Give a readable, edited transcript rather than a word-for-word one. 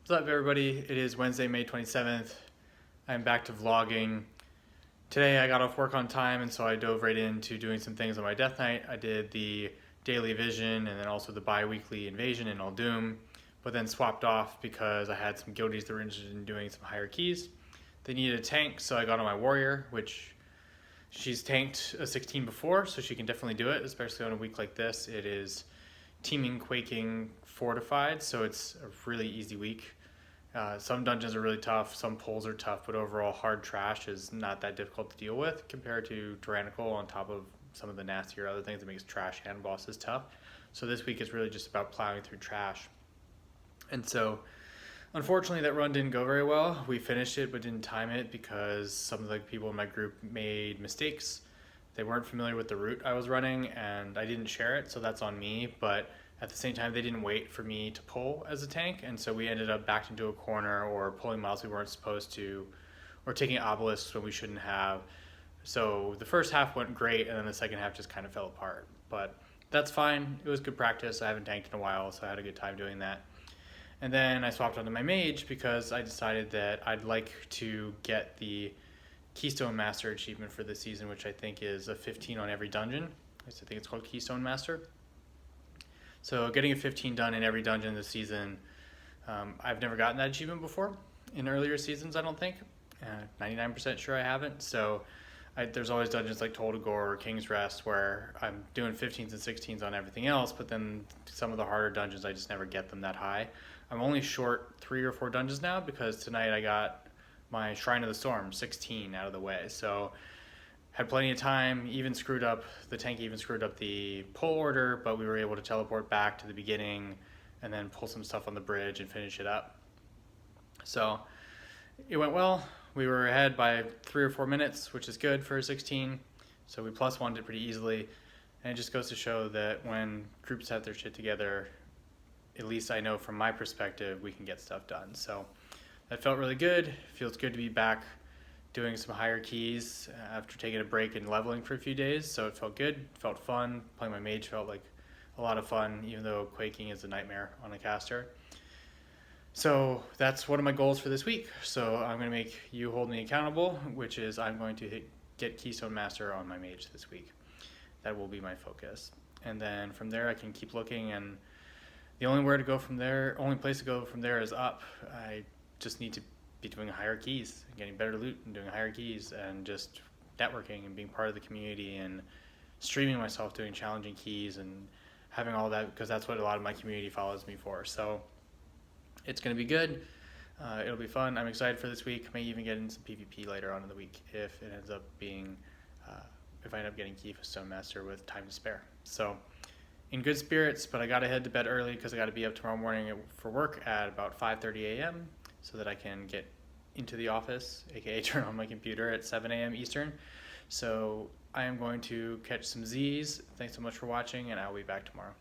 What's up, everybody? It is Wednesday, May 27th. I'm back to vlogging. Today I got off work on time, and so I dove right into doing some things on my Death Knight. I did the daily vision and then also the bi-weekly invasion in Uldum, but then swapped off because I had some guildies that were interested in doing some higher keys. They needed a tank, so I got on my warrior, which she's tanked a 16 before, so she can definitely do it, especially on a week like this. It is teaming, quaking, fortified, so it's a really easy week. Some dungeons are really tough, some pulls are tough, but overall hard trash is not that difficult to deal with compared to tyrannical on top of some of the nastier other things that makes trash and bosses tough. So this week is really just about plowing through trash. And so unfortunately that run didn't go very well. We finished it but didn't time it because some of the people in my group made mistakes. They weren't familiar with the route I was running and I didn't share it, so that's on me, but at the same time they didn't wait for me to pull as a tank, and so we ended up backed into a corner or pulling mobs we weren't supposed to, or taking obelisks when we shouldn't have. So the first half went great and then the second half just kind of fell apart, but that's fine. It was good practice. I haven't tanked in a while, so I had a good time doing that. And then I swapped onto my mage because I decided that I'd like to get the Keystone Master achievement for this season, which I think is a 15 on every dungeon. I think it's called Keystone Master. So getting a 15 done in every dungeon this season, I've never gotten that achievement before in earlier seasons, I don't think. 99% sure I haven't. So there's always dungeons like Toll to Gore or King's Rest where I'm doing 15s and 16s on everything else, but then some of the harder dungeons I just never get them that high. I'm only short 3 or 4 dungeons now because tonight I got my Shrine of the Storm 16 out of the way. So had plenty of time, even screwed up, the tank even screwed up the pull order, but we were able to teleport back to the beginning and then pull some stuff on the bridge and finish it up. So it went well. We were ahead by 3 or 4 minutes, which is good for a 16. So we plus one it pretty easily. And it just goes to show that when groups have their shit together, at least I know from my perspective, we can get stuff done. So that felt really good. Feels good to be back doing some higher keys after taking a break and leveling for a few days. So it felt good, felt fun. Playing my mage felt like a lot of fun, even though quaking is a nightmare on a caster. So that's one of my goals for this week. So I'm going to make you hold me accountable, which is I'm going to get Keystone Master on my mage this week. That will be my focus. And then from there I can keep looking, and the only place to go from there is up. I just need to be doing higher keys, getting better loot and doing higher keys, and just networking and being part of the community and streaming myself doing challenging keys and having all that, because that's what a lot of my community follows me for. So it's going to be good. It'll be fun. I'm excited for this week. May even get in some PvP later on in the week if it ends up being, if I end up getting Keystone Master with time to spare. So in good spirits, but I got to head to bed early because I got to be up tomorrow morning for work at about 5:30 a.m. so that I can get into the office, aka turn on my computer at 7 a.m. Eastern. So I am going to catch some Z's. Thanks so much for watching, and I'll be back tomorrow.